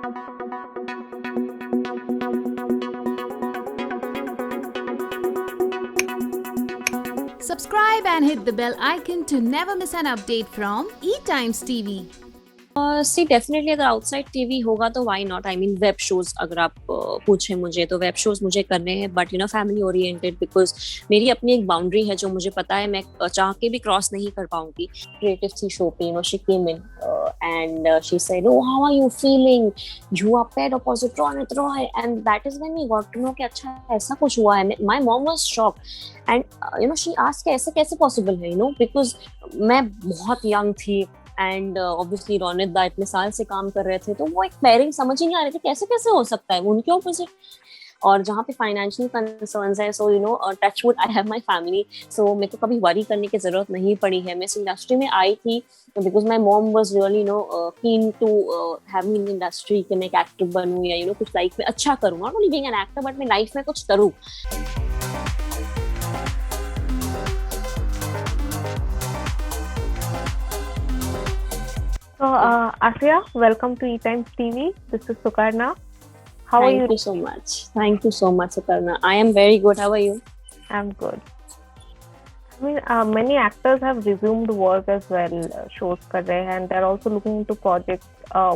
Subscribe and hit the bell icon to never miss an update from eTimes TV. See definitely अगर outside TV होगा तो why not. I mean web shows अगर आप पूछे मुझे तो वेब शोज मुझे करने हैं, but you know family oriented, because मेरी अपनी एक बाउंड्री है जो मुझे पता है मैं चाह के भी क्रॉस नहीं कर पाऊंगी। क्रिएटिव थी शो पे, you know she came in and she said, oh, how are you feeling, you are paired opposite Ronit Roy, and that is when we got to know कि अच्छा ऐसा कुछ हुआ है। My mom was shocked and you know she asked कैसे कैसे possible है, you know, because मैं बहुत young थी एंड ऑब्वियसली रोनित दा इतने साल से काम कर रहे थे, तो वो एक पेयरिंग समझ ही नहीं आ रही थी कैसे कैसे हो सकता है उनके ऑपोजिट। और जहाँ पे फाइनेंशियल कंसर्न्स है, so you know touch wood I have my family, so मेरे को कभी वरी करने की जरूरत नहीं पड़ी है। मैं इस इंडस्ट्री में आई थी because my mom was really you know keen to have me in industry कि मैं एक एक्टर बनूं या यू नो कुछ लाइफ में अच्छा करूँ, not only being an actor but मैं लाइफ में कुछ करूँ। So, Asiya, welcome to eTimes TV. This is Sukarna. How are you? Thank you so much. Thank you so much, Sukarna. I am very good. How are you? I'm good. I mean, many actors have resumed work as well, shows kar rahe hain, and they're also looking into projects.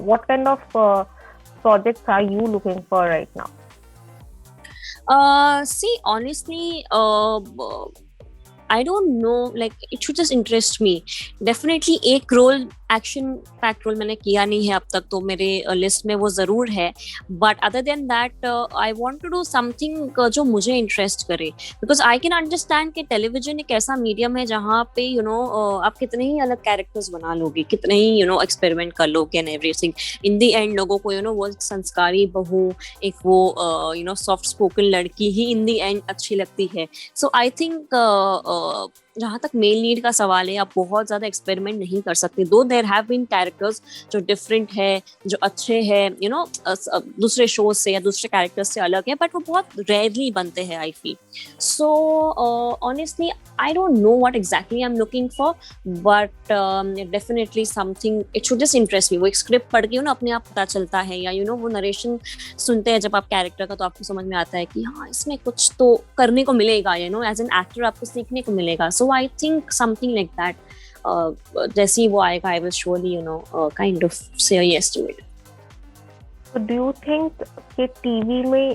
What kind of projects are you looking for right now? See, honestly, I don't know, like it should just interest me. Definitely एक roll action pact role मैंने किया नहीं है अब तक, तो मेरे list में वो जरूर है, but other than that I want to do something जो मुझे इंटरेस्ट करे, बिकॉज आई कैन अंडरस्टैंड कि टेलीविजन एक ऐसा मीडियम है जहाँ पे यू नो आप कितने ही अलग कैरेक्टर्स बना लोगे, कितने ही यू नो एक्सपेरिमेंट कर लोगे and everything, in the and लोगों को यू नो वो संस्कारी बहू, एक वो यू नो सॉफ्ट स्पोकन लड़की ही इन द एंड अच्छी लगती है। सो आई थिंक जहाँ तक मेल नीड का सवाल है, आप बहुत ज्यादा एक्सपेरिमेंट नहीं कर सकते, दो देयर हैव बीन कैरेक्टर्स जो डिफरेंट है, जो अच्छे हैं, यू नो दूसरे शोज से या दूसरे कैरेक्टर्स से अलग है, बट वो बहुत रेयरली बनते हैं I feel. So honestly I don't know what exactly I am looking for, but definitely something it should just interest me. वो एक स्क्रिप्ट पढ़ के ना अपने आप पता चलता है, या यू नो वो नरेशन सुनते हैं जब आप कैरेक्टर का, तो आपको समझ में आता है कि हाँ इसमें कुछ तो करने को मिलेगा, you know as an actor आपको सीखने को मिलेगा। So I think something like that. जैसे ही वो आएगा, I will surely, you know, kind of say yes to it. So do you think कि TV में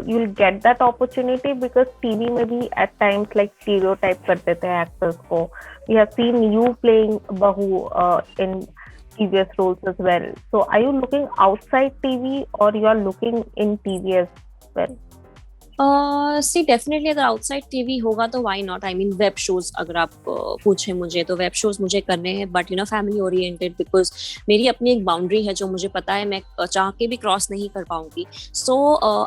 you'll get that opportunity, because TV में भी at times like stereotype कर देते हैं actors को. We have seen you playing Bahu in previous roles as well. So are you looking outside TV or you are looking in TV as well? See definitely अगर outside TV होगा तो why not. I mean web shows अगर आप पूछे मुझे तो web shows मुझे करने हैं, but you know family oriented, because मेरी अपनी एक बाउंड्री है जो मुझे पता है मैं चाह के भी क्रॉस नहीं कर पाऊंगी। So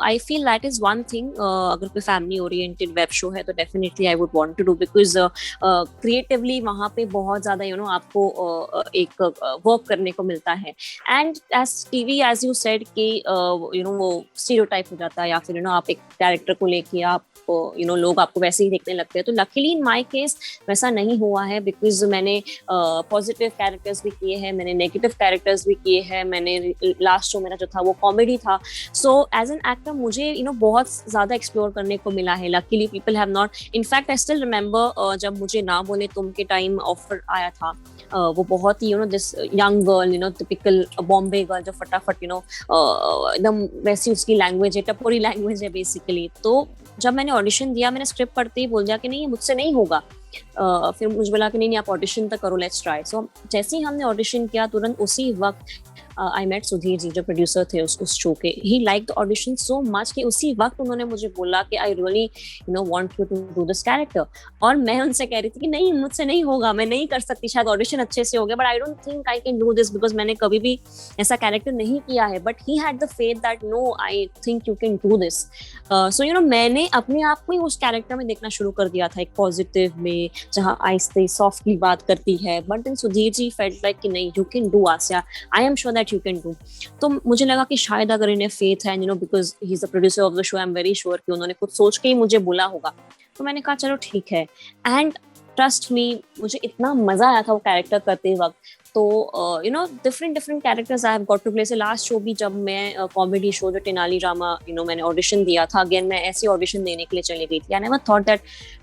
I feel that is one thing. अगर कोई फैमिली ओरिएंटेड वेब शो है तो definitely I would want to do, because creatively वहाँ पे बहुत ज्यादा यू नो आपको एक वर्क करने को मिलता है। And as TV as you said कि यू नो वो स्टीरियोटाइप हो जाता है, या फिर यू नो आप एक कैरेक्टर को लेके आप यू नो लोग आपको वैसे ही देखने लगते हैं। तो लकीली इन माय केस वैसा नहीं हुआ है, बिकॉज मैंने पॉजिटिव कैरेक्टर्स भी किए हैं, मैंने नेगेटिव कैरेक्टर्स भी किए हैं, मैंने लास्ट शो मेरा जो था वो कॉमेडी था। सो एज एन एक्टर मुझे यू नो बहुत ज्यादा एक्सप्लोर करने को मिला है। Luckily people have not, in fact I still remember जब मुझे ना बोले तुम के टाइम ऑफर आया था, वो बहुत ही you know this young girl, you know typical Bombay girl जो फटाफट यू नो एकदम वैसी उसकी लैंग्वेज है, टपोरी लैंग्वेज है बेसिकली। तो जब मैंने ऑडिशन दिया, मैंने स्क्रिप्ट पढ़ते ही बोल दिया कि नहीं मुझसे नहीं होगा। फिर मुझे बोला कि नहीं आप ऑडिशन तक करो, लेट्स ट्राई। सो जैसे ही हमने ऑडिशन किया, तुरंत उसी वक्त आई मेट सुधीर जी जो प्रोड्यूसर थे उस शो के। He like the audition so much कि उसी वक्त उन्होंने मुझे बोला कि I really you know want you to do this character. और मैं उनसे कह रही थी कि नहीं मुझसे नहीं होगा, मैं नहीं कर सकती, शायद ऑडिशन अच्छे से हो गया, but I don't think I can do this, because मैंने कभी भी ऐसा कैरेक्टर नहीं किया है। But he had the faith that no I think you can do this. So you know मैंने अपने आप को ही उस कैरेक्टर में देखना शुरू कर दिया था, एक पॉजिटिव में जहाँ आहिस्ते सॉफ्टली बात करती है। But then Sudhir ji felt like कि नहीं you can do Asiya, I am sure that you can do. तो मुझे लगा कि शायद अगर इन्हें फेथ है, you know because he is the producer of the show, I am very sure कि उन्होंने कुछ सोच के ही मुझे बोला होगा। तो मैंने कहा चलो ठीक है। एंड ट्रस्ट मी, मुझे इतना मजा आया था वो कैरेक्टर करते वक्त। तो you know different different characters I have got to play. से लास्ट शो भी जब मैं कॉमेडी शो जो तेनाली रामा मैंने ऑडिशन दिया था, अगेन मैं ऐसी ऑडिशन देने के लिए चली गई थी। I never thought that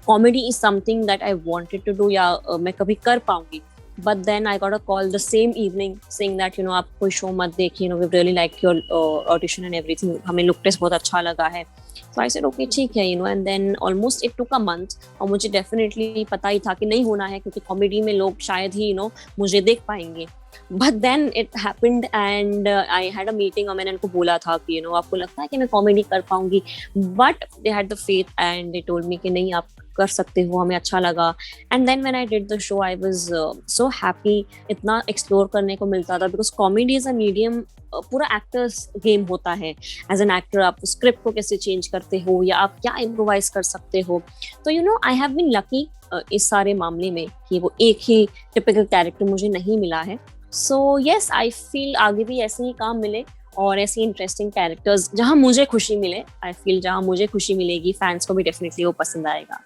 comedy is something that I wanted to do, या मैं कभी कर पाऊंगी। But then I got a call the same evening saying that आप कोई शो मत देखिए, we really like your audition and everything, हमें लुक टेस्ट बहुत अच्छा लगा है। So I said okay ठीक है, and then almost it took a month, और मुझे definitely पता ही था कि नहीं होना है, क्योंकि कॉमेडी में लोग शायद ही मुझे देख पाएंगे। But then it happened and I had a meeting, और मैंने उनको बोला था कि आपको लगता है कि मैं कॉमेडी कर पाऊंगी, but they had the faith and they told me कि नहीं आप कर सकते हो, हमें अच्छा लगा। And then when I did the show I was so happy, इतना एक्सप्लोर करने को मिलता था, because comedy is a medium, पूरा एक्टर्स गेम होता है। एज एन एक्टर आप स्क्रिप्ट को कैसे चेंज करते हो, या आप क्या इम्प्रोवाइज कर सकते हो। तो आई हैव बीन लकी इस सारे मामले में कि वो एक ही टिपिकल कैरेक्टर मुझे नहीं मिला है। सो यस, आई फील आगे भी ऐसे ही काम मिले और ऐसे इंटरेस्टिंग कैरेक्टर्स जहां मुझे खुशी मिले। आई फील जहां मुझे खुशी मिलेगी फैंस को भी डेफिनेटली वो पसंद आएगा।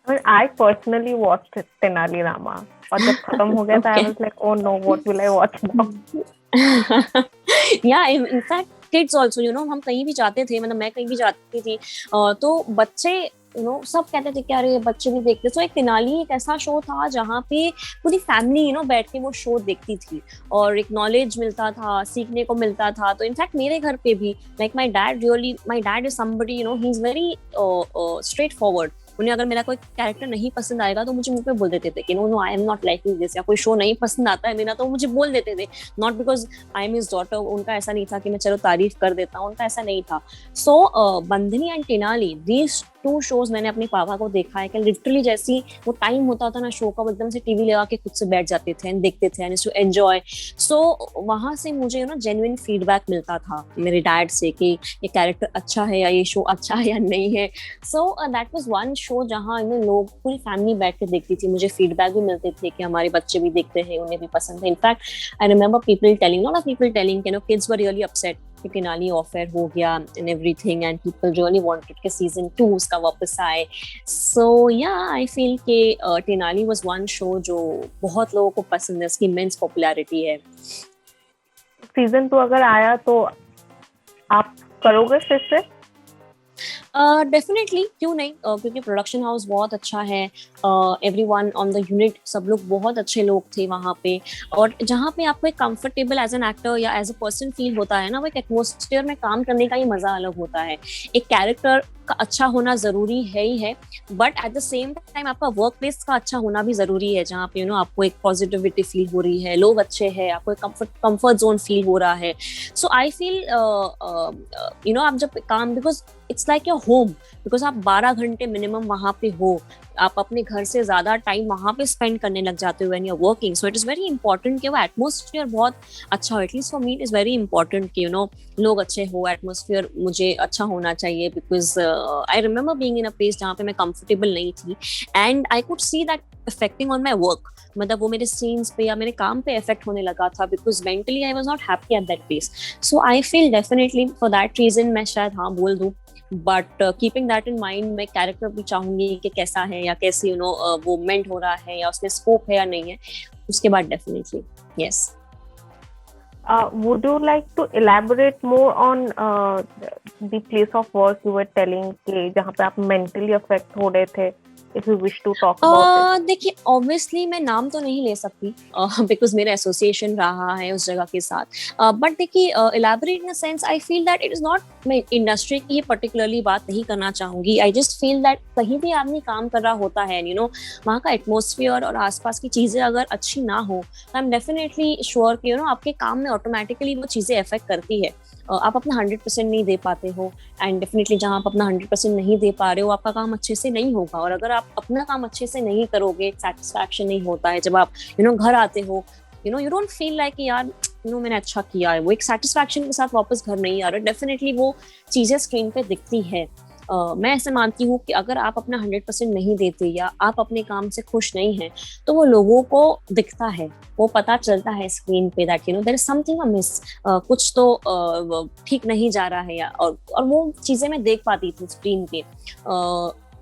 I personally watched Tenali Rama, और जब खत्म हो गया था I was like, oh no, what will I watch now? Yeah, in fact kids also, हम कहीं भी जाते थे, मतलब मैं कहीं भी जाती थी तो बच्चे सब कहते थे कि अरे बच्चे भी देखते। तो एक तेनाली एक ऐसा शो था जहाँ पे पूरी फैमिली बैठ के वो शो देखती थी, और एक नॉलेज मिलता था, सीखने को मिलता था। तो इनफैक्ट मेरे घर पे भी like my dad is somebody he is very straight forward. उन्हें अगर मेरा कोई कैरेक्टर नहीं पसंद आएगा तो मुझे मुंह पे बोल देते थे कि no I am not liking this, या कोई शो नहीं पसंद आता है मेरा तो मुझे बोल देते थे। Not because I am his daughter, उनका ऐसा नहीं था कि मैं चलो तारीफ कर देता हूँ, उनका ऐसा नहीं था। सो बंधनी एंड तेनाली, दीज 2 शोज मैंने अपने पापा को देखा है कि लिटरली जैसी वो टाइम होता था ना शो का, एकदम से टीवी लगा के खुद से बैठ जाते थे एंड देखते थे एंड टू एंजॉय। सो वहां से मुझे जेन्युइन फीडबैक मिलता था मेरे डैड से कि ये कैरेक्टर अच्छा है या ये शो अच्छा है या नहीं है। So that was one show जहाँ लोग पूरी फैमिली बैठ के देखती थी। मुझे फीडबैक भी मिलते थे कि हमारे बच्चे भी देखते हैं, उन्हें भी पसंद है। In fact I remember people telling, lot of people telling kids were really upset कि तेनाली ऑफर हो गया and everything, and people really wanted कि सीजन 2 उसका वापस आए। सो या आई फील कि तेनाली वाज वन शो जो बहुत लोगों को पसंद है, इसकी इमेंस पॉपुलैरिटी है। सीजन 2 अगर आया तो आप करोगे फिर से? डेफिनेटली, क्यों नहीं, क्योंकि प्रोडक्शन हाउस बहुत अच्छा है, एवरीवन ऑन द यूनिट, सब लोग बहुत अच्छे लोग थे वहाँ पे। और जहाँ पे आपको एक कंफर्टेबल एज एन एक्टर या एज अ पर्सन फील होता है ना, वो एक एटमॉस्फेयर में काम करने का ही मजा अलग होता है। एक कैरेक्टर का अच्छा होना जरूरी है ही है, but at the same time आपका वर्क प्लेस का अच्छा होना भी जरूरी है, जहाँ पे आपको एक पॉजिटिविटी फील हो रही है, लोग अच्छे हैं, आपको एक कंफर्ट जोन फील हो रहा है। सो आई फील आप जब काम, because it's like your home, because आप 12 घंटे मिनिमम वहाँ पे हो, आप अपने घर से ज्यादा टाइम वहाँ पे स्पेंड करने लग जाते हो when you are working. So it is very important कि वो एटमॉस्फेयर बहुत अच्छा हो। At least for me it is very important कि लोग अच्छे हो, एटमॉस्फेयर मुझे अच्छा होना चाहिए। Because I remember being in a place जहाँ पे मैं कंफर्टेबल नहीं थी, and I could see that affecting on my work, मतलब वो मेरे सीन्स पे या मेरे काम पे इफेक्ट होने लगा था, because mentally I was not happy at that place. So I feel definitely for that reason मैं शायद हाँ बोल दूँ, but keeping that in mind मैं कैरेक्टर भी चाहूंगी कि कैसा है, या कैसे वो मेंट हो रहा है, या उसमें स्कोप है या नहीं है, उसके बाद definitely yes. Would you like to elaborate more on the place of work you were telling कि जहाँ पे आप mentally affect हो रहे थे? If you wish to talk about it. देखिए, ऑब्वियसली मैं नाम तो नहीं ले सकती बिकॉज मेरा एसोसिएशन रहा है उस जगह के साथ, बट देखिए elaborate in a sense I feel that it is not, मैं इंडस्ट्री की पर्टिकुलरली बात नहीं करना चाहूंगी। आई जस्ट फील दैट कहीं भी आदमी काम कर रहा होता है, वहाँ का एटमॉस्फेयर और आसपास की चीजें अगर अच्छी ना हो, आई एम डेफिनेटली श्योर कि आपके काम में ऑटोमेटिकली वो चीजें अफेक्ट करती है। आप अपना 100% नहीं दे पाते हो, एंड डेफिनेटली जहाँ आप अपना 100% नहीं दे पा रहे हो, आपका काम अच्छे से नहीं होगा। और अगर आप अपना काम अच्छे से नहीं करोगे, सेटिस्फैक्शन नहीं होता है जब आप घर आते हो, यू डोंट फील लाइक यार मैंने अच्छा किया है, वो एक सेटिस्फैक्शन के साथ वापस घर नहीं आ रहा। डेफिनेटली वो चीजें स्क्रीन पे दिखती है। मैं ऐसे मानती हूँ कि अगर आप अपना 100% नहीं देते या आप अपने काम से खुश नहीं हैं, तो वो लोगों को दिखता है, वो पता चलता है स्क्रीन पे that there is something Amish, कुछ तो ठीक नहीं जा रहा है, और वो चीजें मैं देख पाती थी स्क्रीन पे।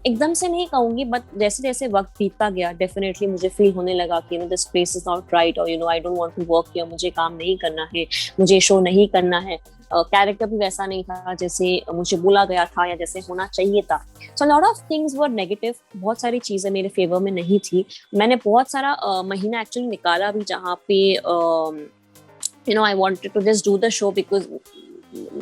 एकदम से नहीं कहूंगी, बट जैसे जैसे वक्त बीतता गया डेफिनेटली मुझे फील होने लगा कि this place is not right, और I don't want to work here, मुझे काम नहीं करना है, मुझे शो नहीं करना है। कैरेक्टर भी वैसा नहीं था जैसे मुझे बोला गया था या जैसे होना चाहिए था। So lot of things were negative, बहुत सारी चीजें मेरे फेवर में नहीं थी। मैंने बहुत सारा महीना एक्चुअली निकाला भी जहाँ पे I wanted to just do the show, because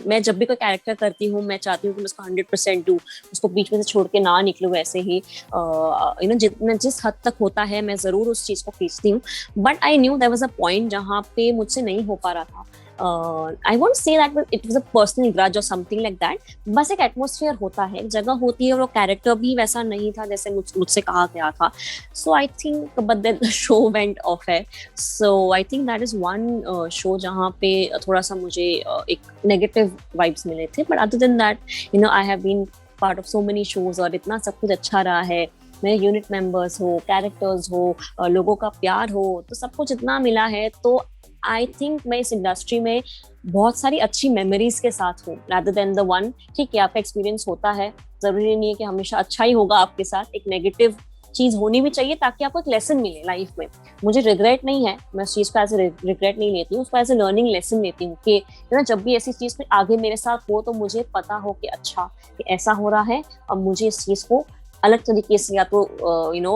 मैं जब भी कोई कैरेक्टर करती हूँ मैं चाहती हूँ कि मैं उसको 100% दूँ, उसको बीच में से छोड़ के ना निकलूँ। ऐसे ही जितना जिस हद तक होता है मैं जरूर उस चीज को खींचती हूँ, but I knew there was a point जहाँ पे मुझसे नहीं हो पा रहा था। I won't say that it was a personal grudge और समथिंग लाइक दैट, बस एक एटमॉस्फेयर होता है, एक जगह होती है, और वो कैरेक्टर भी वैसा नहीं था जैसे मुझसे कहा गया था। So I think but then the show went off है। So I think that is one show जहाँ पे थोड़ा सा मुझे एक नेगेटिव वाइब्स मिले थे, but other than that I have been part of so many shows और इतना सब कुछ अच्छा रहा है। मेरे यूनिट मेंबर्स हो, कैरेक्टर्स हो, लोगों का प्यार हो, तो सब कुछ इतना मिला है। तो आई थिंक मैं इस इंडस्ट्री में बहुत सारी अच्छी मेमोरीज के साथ हूँ, rather than the one। ठीक है, आपका एक्सपीरियंस होता है, जरूरी नहीं है कि हमेशा अच्छा ही होगा आपके साथ, एक नेगेटिव चीज होनी भी चाहिए ताकि आपको एक लेसन मिले लाइफ में। मुझे रिग्रेट नहीं है, मैं उस चीज को एज ए रिग्रेट नहीं लेती हूँ, उसको एज ए लर्निंग लेसन लेती हूँ कि जब भी ऐसी चीज आगे मेरे साथ हो तो मुझे पता हो कि अच्छा कि ऐसा हो रहा है, अब मुझे इस चीज को अलग तरीके से या तो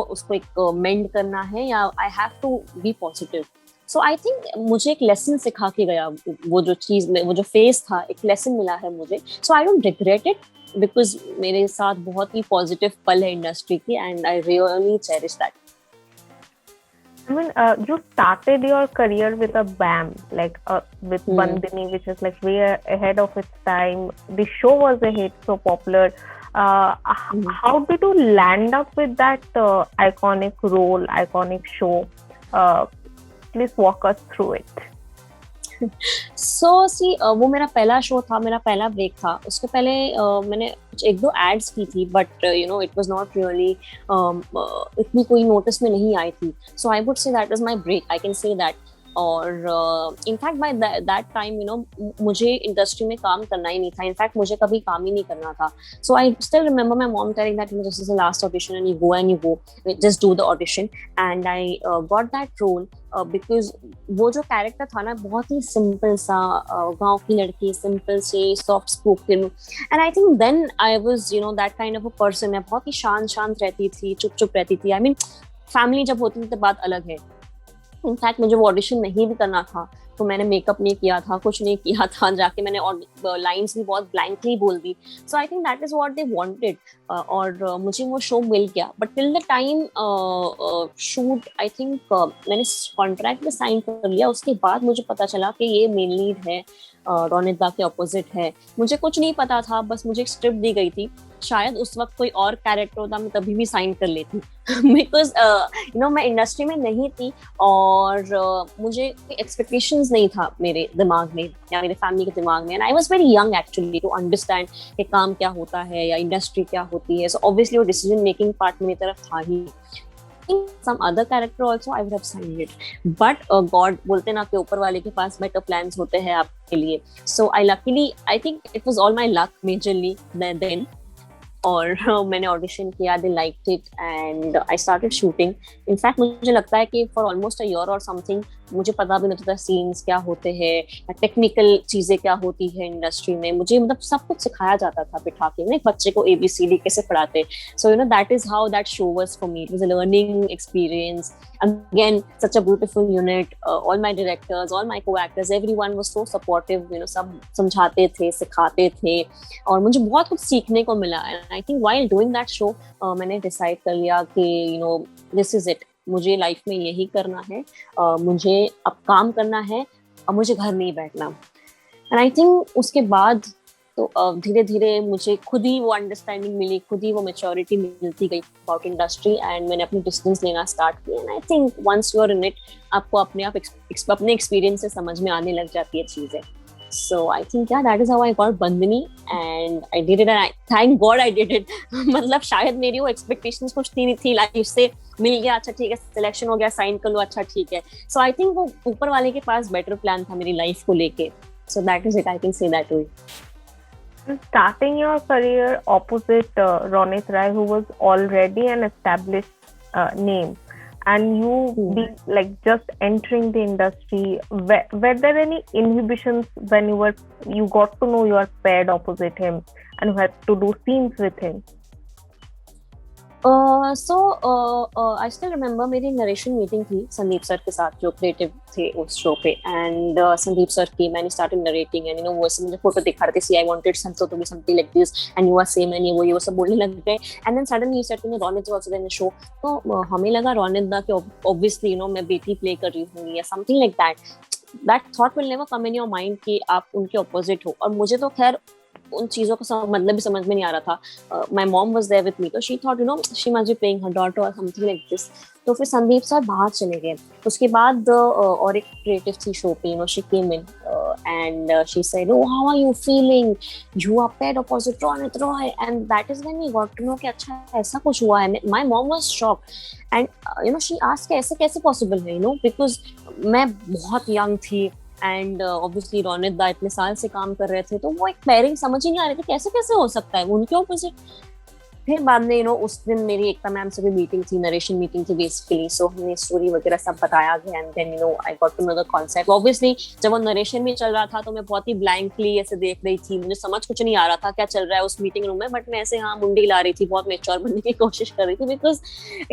उसको एक मेंड करना है, या I have to be positive. So I think मुझे एक लेसन सिखा के गया, वो जो चीज में वो जो फेस था, एक लेसन मिला है मुझे। So I don't regret it, because मेरे साथ बहुत ही पॉजिटिव पल है इंडस्ट्री की, and I really cherish that. I mean, you started your career with a BAM, like with Bandhani, which is like way ahead of its time. The show was a hit, so popular. How did you land up with that iconic role, iconic show? Please walk us through it. वो मेरा पहला show था, मेरा पहला break था। उसके पहले मैंने एक दो एड्स की थी, but it was not really इतनी कोई नोटिस में नहीं आई थी। So I would say that was my break, I can say that. और इनफैक्ट बाय दैट टाइम मुझे इंडस्ट्री में काम करना ही नहीं था, इनफैक्ट मुझे कभी काम ही नहीं करना था। So I still remember my mom telling that this is the last audition and you go just do the audition, and I got that role because वो जो कैरेक्टर था ना, बहुत ही सिंपल सा, गांव की लड़की, सिंपल से, soft spoken, and I think then I was that kind of a person. मैं बहुत ही शांत रहती थी, चुप रहती थी। आई मीन फैमिली जब होती थी तो बात अलग है। इनफैक्ट मुझे वो ऑडिशन नहीं भी करना था, तो मैंने मेकअप नहीं किया था, कुछ नहीं किया था, जाके मैंने लाइंस भी बहुत ब्लैंकली बोल दी। So I think that is what they wanted, और मुझे वो शो मिल गया। But till the time shoot, I think मैंने कॉन्ट्रैक्ट में साइन कर लिया, उसके बाद मुझे पता चला कि ये मेन लीड है, रौनित दा के ऑपोजिट है। मुझे कुछ नहीं पता था, बस मुझे एक स्क्रिप्ट दी गई थी। शायद उस वक्त कोई और कैरेक्टर होता, मैं तभी भी साइन कर लेती, बिकॉज मैं इंडस्ट्री में नहीं थी, और मुझे एक्सपेक्टेशंस नहीं था मेरे दिमाग में या मेरे फैमिली के दिमाग में, and I was very young actually to understand कि काम क्या होता है या इंडस्ट्री क्या होती है। सो ऑब्वियसली वो डिसीजन मेकिंग पार्ट मेरी तरफ था ही। some other character also I would have signed it, but God बोलते ना कि ऊपर वाले के पास better plans होते हैं आपके लिए। So I think it was all my luck majorly then, और मैंने ऑडिशन किया, they liked it and I started shooting. In fact मुझे लगता है कि for almost a year or something मुझे पता भी नहीं होता था सीन्स क्या होते हैं, टेक्निकल चीजें क्या होती है इंडस्ट्री में। मुझे सब कुछ सिखाया जाता था बिठा के, एक बच्चे को ABCD कैसे पढ़ाते। So that is how that show was for me. It was a learning experience. Again such a beautiful unit, all my directors, all my co-actors, everyone was so supportive, सब समझाते थे, सिखाते थे, और मुझे बहुत कुछ सीखने को मिला। And I think while doing that show मैंने डिसाइड कर लिया कि दिस इज इट, मुझे लाइफ में यही करना है, मुझे अब काम करना है, अब मुझे घर नहीं बैठना। एंड आई थिंक उसके बाद तो धीरे धीरे मुझे खुद ही वो अंडरस्टैंडिंग मिली, खुद ही वो मैच्योरिटी मिलती गई अबाउट इंडस्ट्री, एंड मैंने अपनी डिस्टेंस लेना स्टार्ट किया। And I think once you are in it, आपको अपने आप अपने एक्सपीरियंस से समझ में आने लग जाती है चीजें। So I think that is how I got Bandhani, and I did it, and I thank God I did it. मतलब शायद मेरी वो expectations कुछ नहीं थी लाइफ से, मिल गया, अच्छा ठीक है, सिलेक्शन हो गया, साइन कर लो, अच्छा ठीक है। So I think वो ऊपर वाले के पास बेटर प्लान था मेरी लाइफ को लेके। So that is it, I can say that way. Starting your career opposite Ronit Rai, who was already an established name, and you being like just entering the industry, were there any inhibitions when you got to know you are paired opposite him and you had to do scenes with him? I still remember मेरी narration meeting थी Sandeep sir के साथ जो creative थे उस show पे and Sandeep sir की मैंने स्टार्टेड नरेटिंग एंड वो ऐसे मुझे फोटो दिखा रहे थे see I wanted Santo to be something like this and you are same and ये वो सब बोलने लग गए and then suddenly you said to me Raunit was also in the show तो हमें लगा रौनित दा कि ऑब्वियसली मैं बेटी प्ले कर रही हूँ या something like that thought will never come in your mind कि आप उनके ऑपोजिट हो और मुझे तो खैर उन चीजों का मतलब भी समझ में नहीं आ रहा था my mom was there with me तो she thought she must be playing her daughter और समथिंग लाइक दिस तो फिर संदीप सर बाहर चले गए उसके बाद और एक क्रिएटिव थी शो पे she came in and she said oh how are you feeling you are paired opposite Ronit Roy and that is when we got to know कि अच्छा ऐसा कुछ हुआ है my mom was shocked and she asked कैसे possible है because मैं बहुत young थी एंड ऑब्वियसली रौनित दा इतने साल से काम कर रहे थे तो वो एक पेयरिंग समझ ही नहीं आ रही थी कैसे हो सकता है उनके ऑपोजिट फिर बाद में उस दिन मेरी एकता मैम से भी मीटिंग थी नरेशन मीटिंग थी बेसिकली सो हमने स्टोरी वगैरह सब बताया गया and then I got to know the concept obviously जब वो नरेशन में चल रहा था तो मैं बहुत ही ब्लैंकली ऐसे देख रही थी मुझे समझ कुछ नहीं आ रहा था क्या चल रहा है उस मीटिंग रूम में बट मैं ऐसे मुंडी ला रही थी बहुत मेच्योर बनने की कोशिश कर रही थी बिकॉज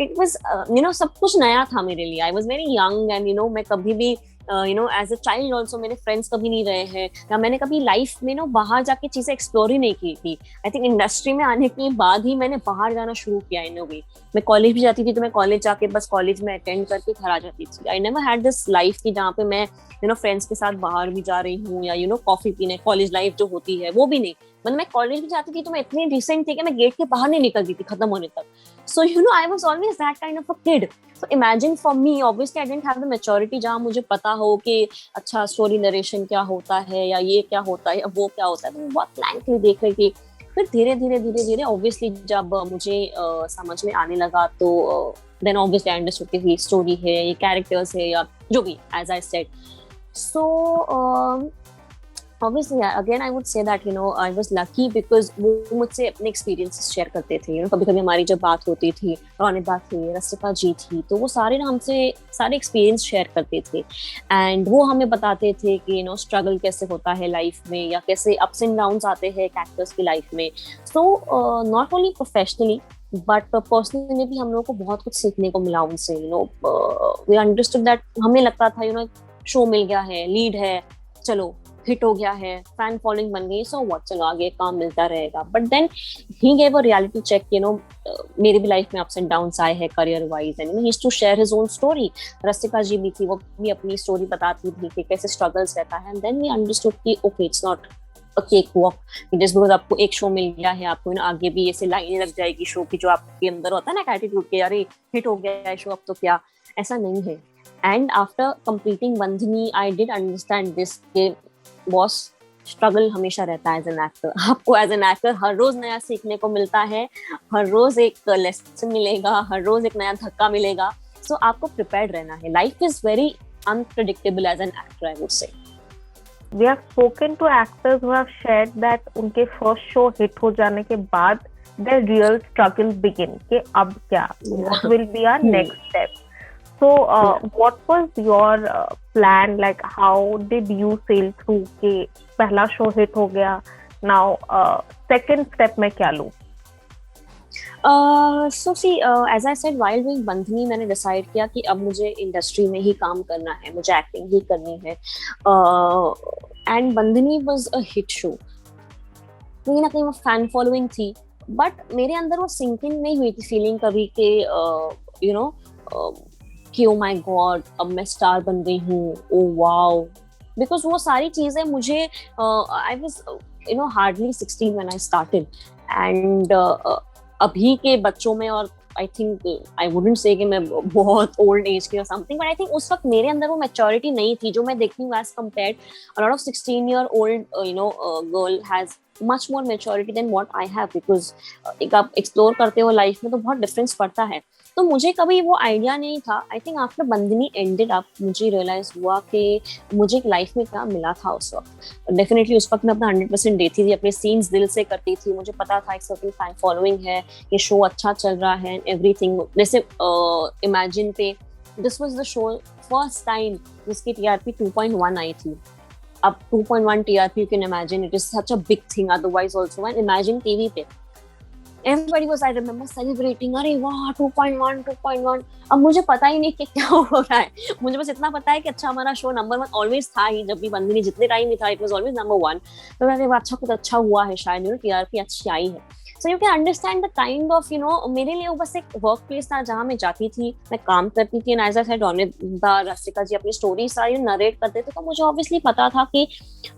इट वाज सब कुछ नया था मेरे लिए आई वाज वेरी यंग एंड मैं कभी भी एज अ चाइल्ड ऑल्सो मेरे फ्रेंड्स कभी नहीं रहे हैं या मैंने कभी लाइफ में बाहर जाके चीजें एक्सप्लोर ही नहीं की थी आई थिंक इंडस्ट्री में आने के बाद ही मैंने बाहर जाना शुरू किया इन अ वे मैं कॉलेज भी जाती थी तो मैं कॉलेज जाके बस कॉलेज में अटेंड करके घर आ जाती थी I never had this life की जहाँ पे मैं फ्रेंड्स के साथ बाहर भी जा रही हूँ या कॉफी पीने कॉलेज लाइफ जो होती है वो भी नहीं मतलब मैं कॉलेज भी जाती थी तो मैं इतनी डिसेंट थी कि मैं गेट के बाहर नहीं निकलती थी खत्म होने तक so I was always that kind of a kid so imagine for me obviously I didn't have the maturity जहाँ मुझे पता हो कि अच्छा स्टोरी नरेशन क्या होता है या ये क्या होता है या वो क्या होता है तो मैं बहुत ब्लैंकली देख रही थी फिर धीरे धीरे ऑब्वियसली जब मुझे समझ में आने लगा तो देन ऑब्वियसली आई अंडरस्टूड कि ये स्टोरी है ये कैरेक्टर्स है या जो भी as I said so obviously again I would say that I was lucky because वो मुझसे अपने experiences share करते थे कभी कभी हमारी जब बात होती थी रौनित दा थे रस्तिका जी थी तो वो सारे हमसे सारे experience share करते थे and वो हमें बताते थे कि struggle कैसे होता है life में या कैसे ups and downs आते हैं characters की life में so not only professionally but personally भी हम लोगों को बहुत कुछ सीखने को मिला उनसे वी अंडरस्टूड दैट हमें लगता था शो मिल गया है लीड है चलो हिट हो गया है फैन फॉलोइंग बन गई सो व्हाट चलो आगे काम मिलता रहेगा but then he gave a reality check मेरी भी लाइफ में अप्स एंड डाउन्स आए हैं career wise and he used to share his own story Rastika ji भी थी वो भी अपनी स्टोरी बताती थी कि कैसे स्ट्रगल्स रहता है एंड देन वी अंडरस्टूड कि okay it's not a cake walk just because आपको एक शो मिल गया है आपको आगे भी ऐसे लाइनें लग जाएगी शो की जो आपके अंदर होता है ना एटीट्यूड के अरे हिट हो गया है शो अब तो क्या ऐसा नहीं है and after completing Bandhini I did understand this के बॉस स्ट्रगल हमेशा रहता है एज एन एक्टर आपको एज एन एक्टर हर रोज नया सीखने को मिलता है हर रोज एक लेसन मिलेगा हर रोज एक नया धक्का मिलेगा सो आपको प्रिपेयर्ड रहना है life is very unpredictable as an actor I would say We have spoken to actors who have shared that उनके first show hit हो जाने के बाद their real struggle begin कि अब क्या what will be our next step so what was your plan like how did you sail through कि पहला show hit हो गया now second step मैं क्या लूँ so see as I said while doing बंधनी मैंने डिसाइड किया कि अब मुझे इंडस्ट्री में ही काम करना है मुझे एक्टिंग ही करनी है and Bandhini was a hit show कहीं ना कहीं वो फैन फॉलोइंग थी बट मेरे अंदर वो सिंकिंग नहीं हुई थी फीलिंग कभी कि कि ओ माय गॉड अब मैं स्टार बन गई हूँ ओ वाओ बिकॉज वो सारी चीजें मुझे I was hardly 16 when I started and अभी के बच्चों में और I think I wouldn't say कि मैं बहुत ओल्ड एज की और समथिंग बट आई थिंक उस वक्त मेरे अंदर वो मैच्योरिटी नहीं थी जो मैं देखती हूँ as compared a lot of 16 year old girl has much more maturity than what I have, because एक आप एक्सप्लोर करते हो लाइफ में तो बहुत डिफरेंस पड़ता है। तो मुझे कभी वो आइडिया नहीं था। I think after bandhani ended up मुझे रियलाइज हुआ कि मुझे लाइफ में क्या मिला था उस वक्त। डेफिनेटली उस वक्त मैं अपना 100% देती थी, अपने सीन्स दिल से करती थी। मुझे पता था एक सर्टेन फैन फॉलोइंग है, ये शो अच्छा चल रहा है, एवरीथिंग। जैसे इमेजिन पे this was the show first time जिसकी टीआरपी 2.1 आई थी। अब 2.1 TRP, you can imagine it is such a big thing otherwise also. And imagine TV पे everybody was, I remember celebrating, अरे वाह 2.1। अब मुझे पता ही नहीं कि क्या हो रहा है, मुझे बस इतना पता है कि अच्छा हमारा शो नंबर 1 ऑलवेज था ही। जब भी बंदनी जितने टाइम भी था इट वाज ऑलवेज नंबर 1। तो मैंने अच्छा कुछ अच्छा हुआ है शायद, यू नो टीआरपी अच्छी आई है। So you can understand the kind of, you no, मेरे लिए वो बस एक वर्क प्लेस था जहाँ मैं जाती थी, मैं काम करती थी। एंड एज आई सेड, रसिका जी अपनी स्टोरी सारी नरेट करते थे, तो मुझे ऑब्वियसली पता था कि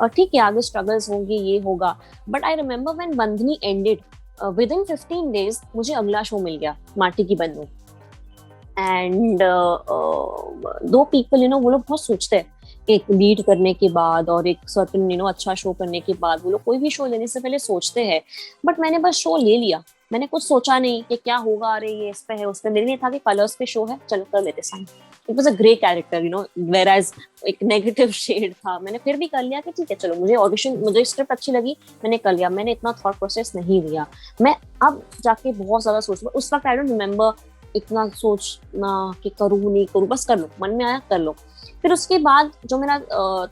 ठीक है आगे स्ट्रगल्स होंगे, ये होगा। But I remember when bandhani ended, within 15 days मुझे अगला शो मिल गया, माटी की बंदूक। एंड दो पीपल, यू नो, वो लोग बहुत सोचते हैं एक लीड करने के बाद और एक सर्टेन, यू नो, अच्छा शो करने के बाद वो लोग कोई भी शो लेने से पहले सोचते हैं। बट मैंने बस शो ले लिया, मैंने कुछ सोचा नहीं कि क्या होगा, अरे ये इस पे है उस पे। मेरे लिए था कि कलर्स पे शो है, चलो कर लेते sign. It was a grey character, you know, whereas एक नेगेटिव शेड था। मैंने फिर भी कर लिया कि ठीक है चलो, मुझे ऑडिशन, मुझे स्क्रिप्ट अच्छी लगी, मैंने कर लिया। मैंने इतना थॉट प्रोसेस नहीं लिया। मैं अब जाके बहुत ज्यादा सोच, उस वक्त आई डोंट रिमेम्बर इतना सोचना कि करूँ नहीं करूँ, बस कर लो, मन में आया कर लो। फिर उसके बाद जो मेरा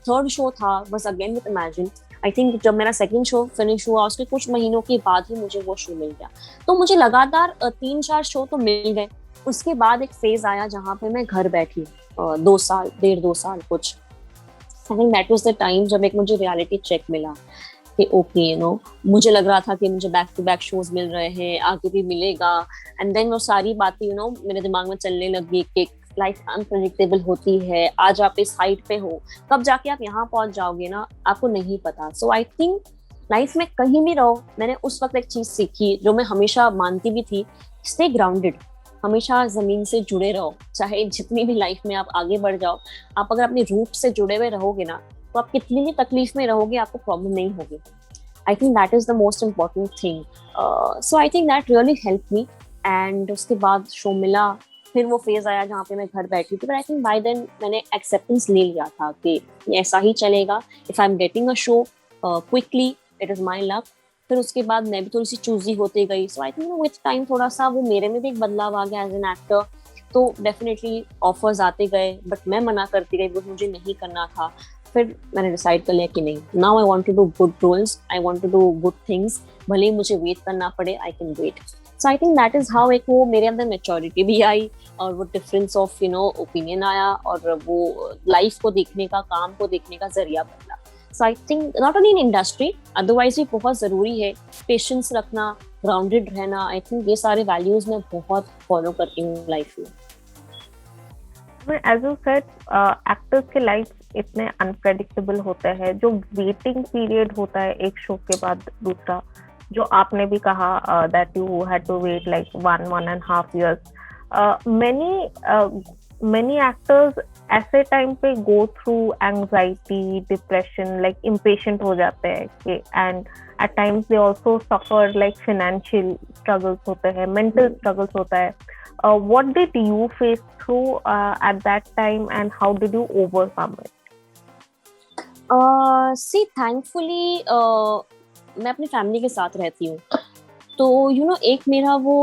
थर्ड शो था बस again with imagine. I think जब मेरा सेकंड शो फिनिश हुआ उसके कुछ महीनों के बाद ही मुझे वो शो मिल गया। तो मुझे लगातार 3-4 शो तो मिल गए। उसके बाद एक फेज आया जहाँ पे मैं घर बैठी 2 साल, 1.5-2 साल कुछ। आई think that was the time जब एक मुझे रियलिटी चेक मिला कि ओके, यू नो, मुझे लग रहा था कि मुझे बैक टू बैक शोज मिल रहे हैं, आगे भी मिलेगा। एंड देन वो सारी बातें, यू नो, मेरे दिमाग में चलने लगी कि लाइफ अनप्रेडिक्टेबल होती है। आज आप इस हाइट पे हो, कब जाके आप यहाँ पहुंच जाओगे ना, आपको नहीं पता। सो आई थिंक लाइफ में कहीं भी रहो, मैंने उस वक्त एक चीज सीखी जो मैं हमेशा मानती भी थी, स्टे ग्राउंडेड। हमेशा जमीन से जुड़े रहो, चाहे जितनी भी लाइफ में आप आगे बढ़ जाओ। आप अगर अपनी रूट से जुड़े हुए रहोगे ना, तो आप कितनी भी तकलीफ में रहोगे, आपको प्रॉब्लम नहीं होगी। आई think that is the most important thing. So I think that really help me. And उसके बाद शो मिला, फिर वो फेज आया जहाँ पे मैं घर बैठी थी। But I think by then मैंने एक्सेप्टेंस ले लिया था कि ऐसा ही चलेगा। If I am getting a show quickly, it is my luck. फिर उसके बाद मैं भी थोड़ी सी चूजी होती गई। सो आई थिंक विथ टाइम थोड़ा सा वो मेरे में भी एक बदलाव आ गया एज एन एक्टर। तो डेफिनेटली ऑफर्स आते गए, बट मैं मना करती गई, वो मुझे नहीं करना था। फिर मैंने डिसाइड कर लिया कि नहीं, now I want to do good roles, I want to do good things, भले ही मुझे वेट करना पड़े, I can wait. So I think that is how एक वो मेरे अंदर मैच्योरिटी भी आई और वो difference of, you know, opinion आया और वो लाइफ को देखने का, काम को देखने का जरिया बदला। So I think not only in industry, otherwise भी बहुत जरूरी है पेशेंस रखना, ग्राउंडेड रहना। आई थिंक ये सारे वैल्यूज मैं बहुत फॉलो करती हूँ लाइफ में। एज यू सेड, एक्टर्स के लाइफ इतने अनप्रेडिक्टेबल होते हैं, जो वेटिंग पीरियड होता है एक शो के बाद दूसरा, जो आपने भी कहा that you had to wait like 1.5 years. Many actors ऐसे टाइम पे go through anxiety, depression, like impatient हो जाते हैं कि, and at times they also suffer like financial struggles होते हैं, mental struggles होता है. What did you face through at that time and how did you overcome it? See, thankfully मैं अपनी फैमिली के साथ रहती हूँ, तो यू नो एक मेरा वो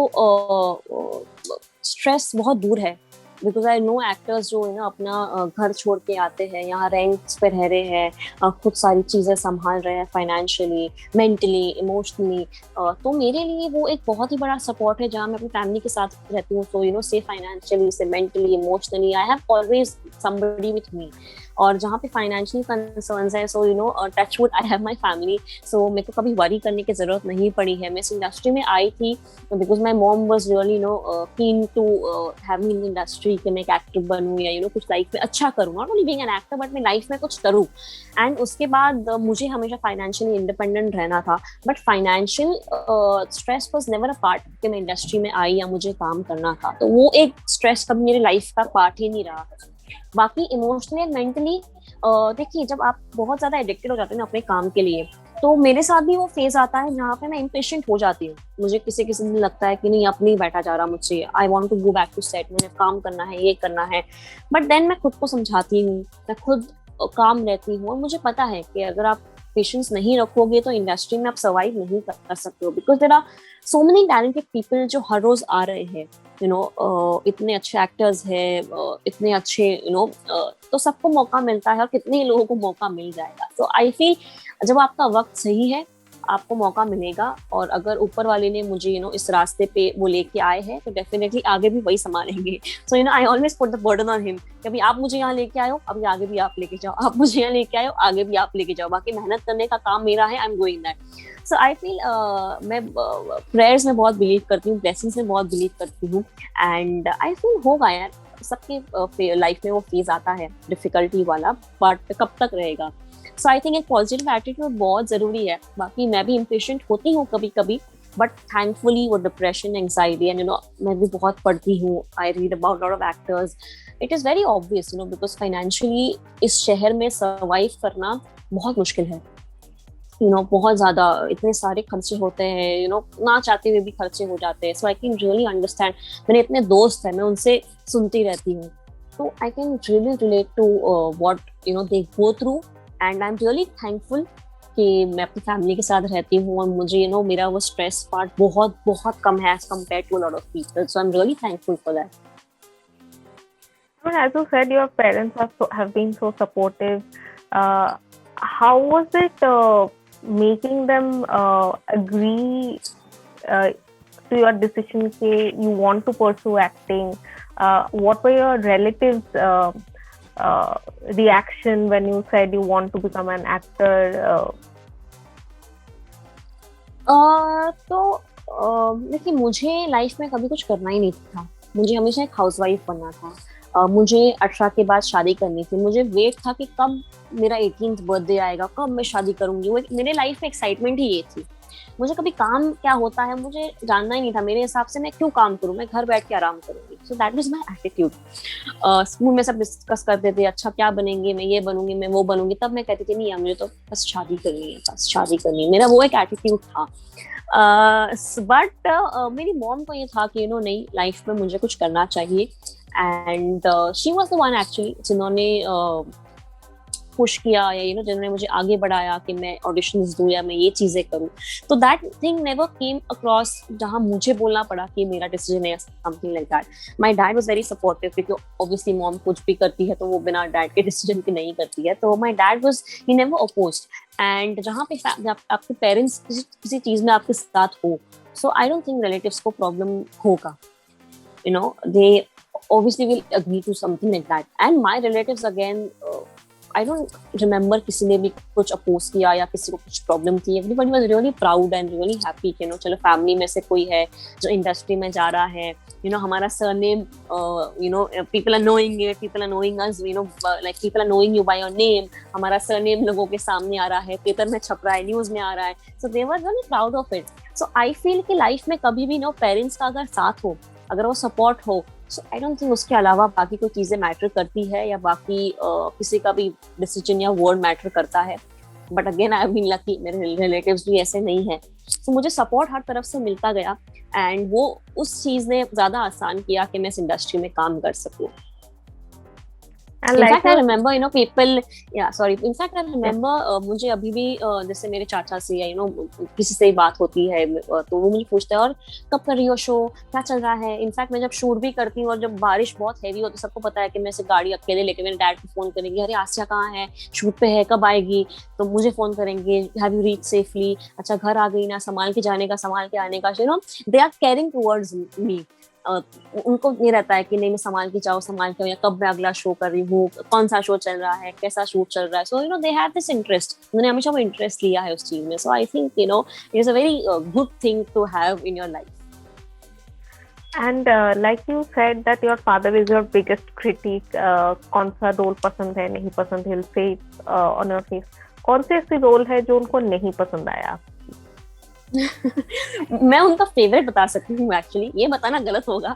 स्ट्रेस बहुत दूर है। बिकॉज आई नो एक्टर्स जो है ना अपना घर छोड़ के आते हैं, यहाँ रेंट्स पे रह रहे हैं, खुद सारी चीज़ें संभाल रहे हैं, फाइनेंशियली, मेंटली, इमोशनली। तो मेरे लिए वो एक बहुत ही बड़ा सपोर्ट है जहाँ मैं अपनी फैमिली के साथ रहती हूँ। So you know, say financially, say mentally, emotionally, I have always somebody with me. और जहाँ पे फाइनेंशियल कंसर्न्स है, so you know, touch wood, I have my family. So मेरे को कभी वरी करने की जरूरत नहीं पड़ी है। मैं इस इंडस्ट्री में आई थी because my mom was really, you know, keen to have me in industry कि मैं एक एक्टर बनूँ या यू नो कुछ लाइफ में अच्छा करूँ, not only being an actor but मैं लाइफ में कुछ करूँ। एंड उसके बाद मुझे हमेशा फाइनेंशियली इंडिपेंडेंट रहना था, but financial stress was never a part कि मैं इंडस्ट्री में आई या मुझे काम करना था। तो वो एक स्ट्रेस कभी मेरी लाइफ का पार्ट ही नहीं रहा। बाकी इमोशनली एंड मेंटली देखिए, जब आप बहुत ज्यादा एडिक्टेड हो जाते हैं ना अपने काम के लिए, तो मेरे साथ भी वो फेज आता है जहाँ पे मैं इम्पेशेंट हो जाती हूँ। मुझे किसी किसी दिन लगता है कि नहीं, अब नहीं बैठा जा रहा मुझसे, I want to go back to set, मुझे काम करना है, ये करना है। बट देन मैं खुद को समझाती हूँ, मैं खुद काम रहती हूँ, और मुझे पता है कि अगर आप पेशेंस नहीं रखोगे तो इंडस्ट्री में आप सर्वाइव नहीं कर सकते हो, because there are so many talented people जो हर रोज आ रहे हैं, इतने अच्छे एक्टर्स हैं, इतने अच्छे तो सबको मौका मिलता है, और कितने लोगों को मौका मिल जाएगा। तो आई फील जब आपका वक्त सही है आपको मौका मिलेगा, और अगर ऊपर वाले ने मुझे इस रास्ते पे वो लेके आए हैं तो डेफिनेटली आगे भी वही संभालेंगे। So I always put the burden on him कि अभी आप मुझे यहाँ लेके आए हो, अभी आगे भी आप लेके जाओ, आप मुझे यहाँ लेके आए हो, आगे भी आप लेके जाओ, बाकी मेहनत करने का काम मेरा है, I am going that. So I feel मैं प्रेयर्स में बहुत बिलीव करती हूँ, ब्लेसिंग्स में बहुत बिलीव करती हूँ, एंड आई फील होगा यार, सबके लाइफ में वो फेज आता है डिफिकल्टी वाला, बट कब तक रहेगा। सो आई थिंक एक पॉजिटिव एटीट्यूड बहुत जरूरी है। बाकी मैं भी इम्पेशेंट होती हूँ कभी कभी, बट थैंकफुली वो डिप्रेशन, एंग्जाइटी एंड मैं भी बहुत पढ़ती हूँ, I read about lot of actors, it is very obvious because financially इस शहर में सर्वाइव करना बहुत मुश्किल है। बहुत ज्यादा इतने सारे खर्चे होते हैं, ना चाहते हुए भी खर्चे हो जाते हैं। सो आई कैन रियली अंडरस्टैंड, मेरे इतने दोस्त हैं, मैं उनसे सुनती रहती हूँ, तो I can really relate to what they go through, and I am really thankful कि मैं अपनी फैमिली के साथ रहती हूँ, और मुझे मेरा वो स्ट्रेस पार्ट बहुत बहुत कम है as compare to a lot of people. So I am really thankful for that. As you said, your parents have been so supportive. How was it making them agree to your decision that you want to pursue acting? What were your relatives' reaction when you said you want to become an actor? तो देखिए, मुझे life में कभी कुछ करना ही नहीं था, मुझे हमेशा एक हाउसवाइफ बनना था। मुझे 18 के बाद शादी करनी थी, मुझे वेट था कि कब मेरा 18th बर्थडे आएगा, कब मैं शादी करूंगी। वो मेरे लाइफ में एक्साइटमेंट ही ये थी। मुझे कभी काम क्या होता है मुझे जानना ही नहीं था। मेरे हिसाब से मैं क्यों काम करूं, मैं घर बैठ के आराम करूंगी। So that was my attitude. School में सब डिस्कस करते थे, अच्छा क्या बनेंगे, मैं ये बनूंगी, मैं वो बनूंगी, तब मैं कहती थी नहीं यार, मुझे तो बस शादी करनी है, बस शादी करनी है। मेरा वो एक एटीट्यूड था। बट मेरी मॉम को ये था कि नहीं, लाइफ में मुझे कुछ करना चाहिए, and she was the one actually जिन्होंने पुश किया, या जिन्होंने मुझे आगे बढ़ाया कि मैं ऑडिशंस दूं या मैं ये चीजें करूं। तो that thing never came across जहां मुझे बोलना पड़ा कि मेरा डिसीजन है, something like that. My dad was very supportive, क्योंकि ऑब्वियसली मॉम कुछ भी करती है तो वो बिना डैड के डिसीजन के नहीं करती है। तो my dad was, he never opposed. And जहां पे आपके पेरेंट्स किसी चीज में आपके साथ हो, सो आई डोंट थिंक रिलेटिव्स को प्रॉब्लम होगा। they obviously will agree to something like that. And my relatives again, I don't remember किसी ने भी कुछ अपोज किया या किसी को कुछ प्रॉब्लम थी। Everybody was really proud and really happy कि चलो फैमिली में से कोई है जो इंडस्ट्री में जा रहा है। हमारा surname, people are knowing it, people are knowing us, like people are knowing you by your name. हमारा सरनेम लोगों के सामने आ रहा है, पेपर में छप रहा है, न्यूज में आ रहा है। So they were really proud of it. So I feel कि लाइफ में कभी भी पेरेंट्स का अगर साथ हो, अगर वो सपोर्ट हो, सो आई डोंट थिंक उसके अलावा बाकी कोई चीजें मैटर करती है, या बाकी किसी का भी डिसीजन या वर्ड मैटर करता है। But again I have been lucky, मेरे रिलेटिव्स भी ऐसे नहीं है। तो मुझे सपोर्ट हर तरफ से मिलता गया, एंड वो उस चीज ने ज्यादा आसान किया कि मैं इस इंडस्ट्री में काम कर सकूं। In fact, I remember, people, in fact, I remember, मुझे अभी भी जैसे मेरे चाचा से या किसी से बात होती है तो वो मुझे पूछते हैं और कब कर रही हो शो, क्या चल रहा है। इनफैक्ट मैं जब शूट भी करती हूँ और जब बारिश बहुत हैवी हो तो सबको पता है कि मैं सिर्फ गाड़ी अकेले लेके मेरे डैड को फोन करेंगे, अरे आसिया कहाँ है, शूट पे है, कब आएगी। तो मुझे फोन करेंगे, हैव यू रीच सेफली, अच्छा घर आ गई ना, संभाल के जाने का, संभाल के आने का। They are caring towards me. उनको ये रहता है कि नहीं मैं संभाल के जाओ, संभाल के, या कब मैं अगला शो कर रही हूँ, कौन सा शो चल रहा है, कैसा शूट चल रहा है। So they have this interest, उन्होंने हमेशा वो इंटरेस्ट लिया है उस चीज में। So I think it is a very good thing to have in your life. And like you said that your father is your biggest critic, कौन सा रोल पसंद है, नहीं पसंद, he'll say on your face। कौन से ऐसे role है जो उनको नहीं पसंद आया? मैं उनका फेवरेट बता सकती हूँ, एक्चुअली ये बताना गलत होगा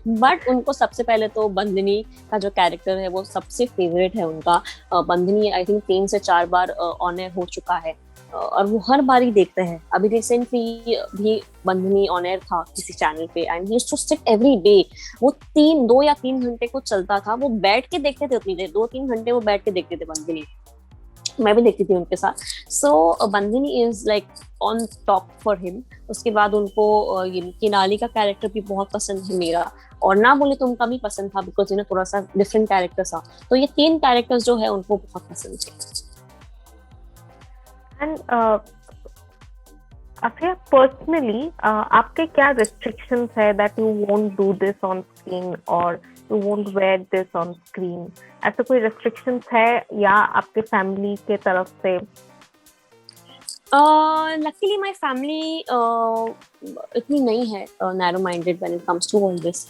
बट उनको सबसे पहले तो बंदनी का जो कैरेक्टर है वो सबसे फेवरेट है उनका। बंदनी आई थिंक 3 से 4 बार ऑन एयर हो चुका है, और वो हर बारी देखते हैं। अभी रिसेंटली भी बंधनी ऑन एयर था किसी चैनल पे and he used to sit every day. वो 2 या 3 घंटे को चलता था, वो बैठ के देखते थे उतनी देर, 2-3 घंटे वो बैठ के देखते थे बंधनी। मैं भी देखती थी उनके साथ। So Bandini is like on top for him. उसके बाद उनको ये किनाली का कैरेक्टर भी बहुत पसंद है मेरा, और ना बोले तो उनका भी पसंद था बिकॉज थोड़ा सा डिफरेंट कैरेक्टर था। तो ये 3 कैरेक्टर्स जो है उनको बहुत पसंद थे। एंड अच्छा, पर्सनली आपके क्या रिस्ट्रिक्शंस है that you won't do this on screen और you won't wear this on screen? ऐसा कोई रिस्ट्रिक्शंस है या आपके फैमिली के तरफ से? लकीली माय फैमिली इतनी नहीं है narrow minded when it comes to all this.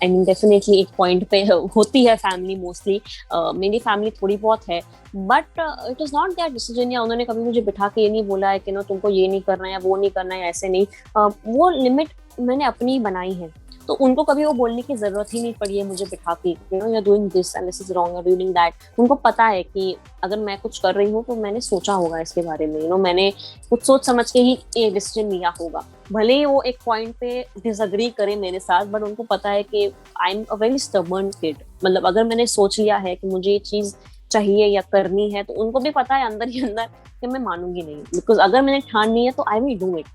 I mean definitely एक पॉइंट पे होती है फैमिली मोस्टली। मेरी फैमिली थोड़ी बहुत है, but it is not there decision, या उन्होंने कभी मुझे बिठा के ये नहीं बोला है कि नो तुमको ये नहीं करना है या वो नहीं करना है, ऐसे नहीं। वो लिमिट मैंने अपनी बनाई है, तो उनको कभी वो बोलने की जरूरत ही नहीं पड़ी है मुझे बिठा के, you know you are doing this and this is wrong, you are doing that. उनको पता है कि अगर मैं कुछ कर रही हूँ तो मैंने सोचा होगा इसके बारे में, यू नो मैंने कुछ सोच समझ के ही ये डिसीजन लिया होगा। भले ही वो एक पॉइंट पे डिसएग्री करे मेरे साथ, बट उनको पता है कि I am a very stubborn kid. मतलब अगर मैंने सोच लिया है कि मुझे ये चीज चाहिए या करनी है, तो उनको भी पता है अंदर ही अंदर कि मैं मानूंगी नहीं, बिकॉज अगर मैंने ठान ली है तो I will do it.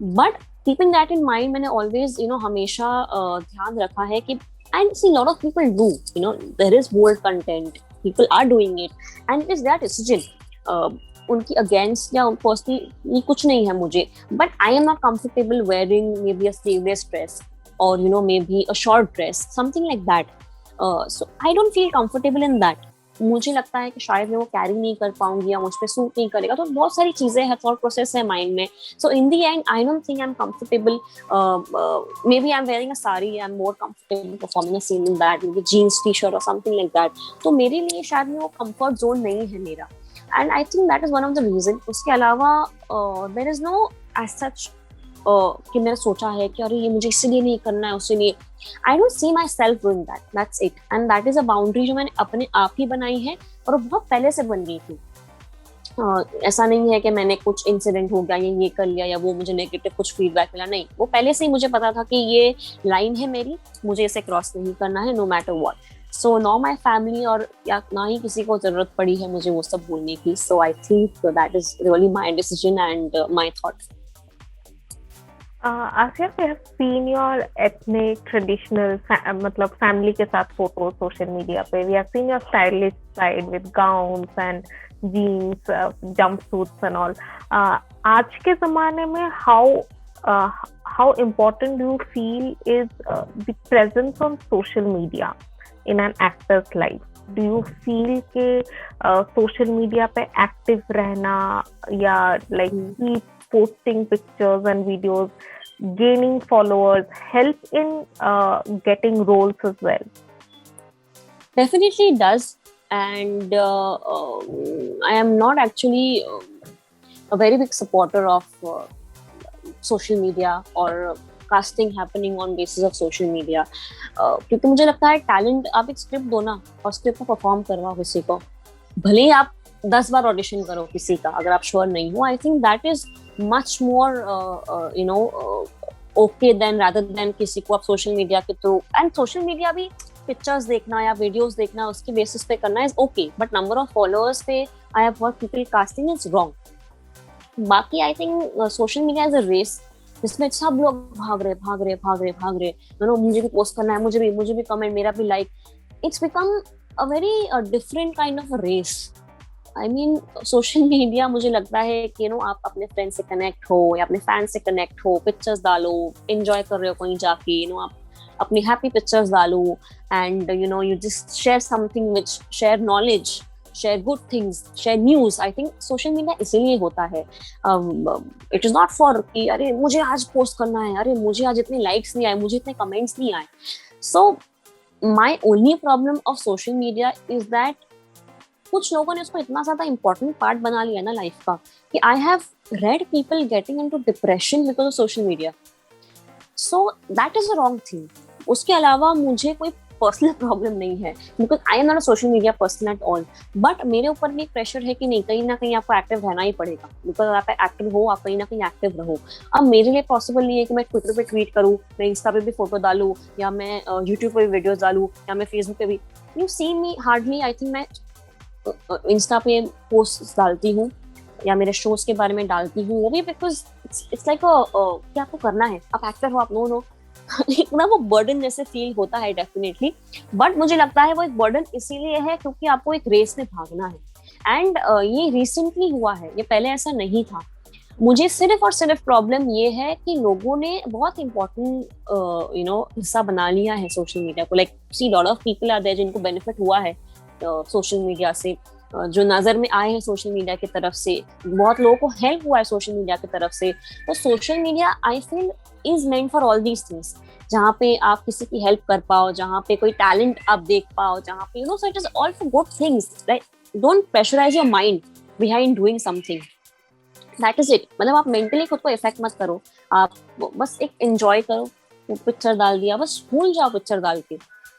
But keeping that in mind, मैंने ऑलवेज हमेशा ध्यान रखा है कि and see lot of people do, there is bold content, people are doing it and it is that decision. उनकी अगेंस्ट या पर्सनली कुछ नहीं है मुझे, but I am not comfortable wearing maybe a sleeveless dress और maybe a short dress, something like that. So I don't feel comfortable in that. मुझे लगता है कि शायद मैं वो कैरी नहीं कर पाऊंगी या मुझ पे सूट नहीं करेगा, तो बहुत सारी चीजें हैं, थॉट प्रोसेस है माइंड में। So in the end I don't think I am comfortable. Maybe I am wearing a sari, I am more comfortable performing a scene in that, maybe jeans T-shirt और something like that. तो मेरे लिए शायद वो comfort zone नहीं है मेरा, and I think that is one of the reason. उसके अलावा there is no as such कि मैंने सोचा है कि अरे ये मुझे इसलिए नहीं करना है, उसके लिए I don't see my self doing that, that's it. And that is a boundary जो मैंने अपने आप ही बनाई है, और वो बहुत पहले से बन गई थी। ऐसा नहीं है कि मैंने कुछ इंसिडेंट हो गया ये कर लिया या वो मुझे नेगेटिव कुछ फीडबैक मिला, नहीं, वो पहले से ही मुझे पता था कि ये लाइन है मेरी, मुझे इसे क्रॉस नहीं करना है, no matter what. So no my family और या ना ही किसी को जरूरत पड़ी है मुझे वो सब बोलने की। So I think that is really my decision and my thought. Asya, we have seen your ethnic, traditional, मतलब family के साथ photos social media पे. We have seen your stylish side with gowns and jeans, jumpsuits and all. आज के ज़माने में how important do you feel is the presence on social media in an actor's life? Do you feel कि social media पे active रहना या like keep posting pictures and videos, gaining followers, help in getting roles as well? Definitely it does, and I am not actually a very big supporter of social media or casting happening on basis of social media, क्योंकि मुझे लगता है talent, आप एक script दो ना और script को परफॉर्म करवाओ किसी को, भले ही आप 10 बार ऑडिशन करो किसी का, अगर आप श्योर नहीं हो, I think that is much more okay than rather than किसी को आप सोशल मीडिया के थ्रू। एंड सोशल मीडिया भी पिक्चर्स देखना या वीडियोस देखना उसके बेसिस पे करना is okay, but number of followers पे I have work people casting is wrong. बाकी I think social media is a race जिसमें सब लोग भाग रहे, मुझे भी पोस्ट करना है, मुझे भी कमेंट, मेरा भी like, it's become a very different kind of a race. I mean social media मुझे लगता है कि आप अपने फ्रेंड से कनेक्ट हो या अपने फैन से कनेक्ट हो, पिक्चर्स डालो, एंजॉय कर रहे हो कहीं जाके, आप अपनी हैप्पी पिक्चर्स डालो, and you just share something which share knowledge, share good things, share news. I think social media इसीलिए होता है, इट इज नॉट फॉर कि अरे मुझे आज पोस्ट करना है, अरे मुझे आज इतने लाइक्स नहीं आए, मुझे इतने कमेंट्स नहीं आए। So my only problem of social media is that कुछ लोगों ने उसको इतना ज्यादा इंपॉर्टेंट पार्ट बना लिया ना लाइफ का, कि I have read people getting into depression because of social media. So that is a wrong thing. उसके अलावा मुझे कोई पर्सनल प्रॉब्लम नहीं है, because I am not a social media person at all, but मेरे ऊपर भी एक प्रेशर है कि नहीं, कहीं ना कहीं आपको एक्टिव रहना ही पड़ेगा, बिकॉज आप एक्टिव हो, आप कहीं ना कहीं एक्टिव रहो। अब मेरे लिए पॉसिबल नहीं है कि मैं ट्विटर पे ट्वीट करूँ, मैं इंस्टा पे भी फोटो डालूँ, या मैं यूट्यूब पे भी वीडियोस डालूँ, या मैं फेसबुक पे भी। You see me hardly, I think मैं इंस्टा पे पोस्ट डालती हूँ या मेरे शोज के बारे में डालती हूँ, वो भी बिकॉज इट्स लाइक कि आपको करना है, आप एक्टर हो, आप नो इतना वो बर्डन जैसे फील होता है डेफिनेटली, बट मुझे लगता है वो एक बर्डन इसीलिए है क्योंकि आपको एक रेस में भागना है। एंड ये रिसेंटली हुआ है, ये पहले ऐसा नहीं था। मुझे सिर्फ और सिर्फ प्रॉब्लम ये है कि लोगों ने बहुत इंपॉर्टेंट हिस्सा बना लिया है सोशल मीडिया को। Like see lot of people are there जिनको बेनिफिट हुआ है सोशल मीडिया से, जो नजर में आए हैं सोशल मीडिया की तरफ से, बहुत लोगों को हेल्प हुआ है सोशल मीडिया की तरफ से। तो social media I feel is meant for all these things, जहाँ पे आप किसी की हेल्प कर पाओ, जहाँ पे कोई टैलेंट आप देख पाओ, जहाँ पे so it is all for good things, right? Don't pressurise your mind behind doing something, that is it. मतलब आप मेंटली खुद को इफेक्ट मत करो, आप बस एक एंजॉय करो, पिक्चर डाल दिया, बस भूल जाओ पिक्चर डाल के।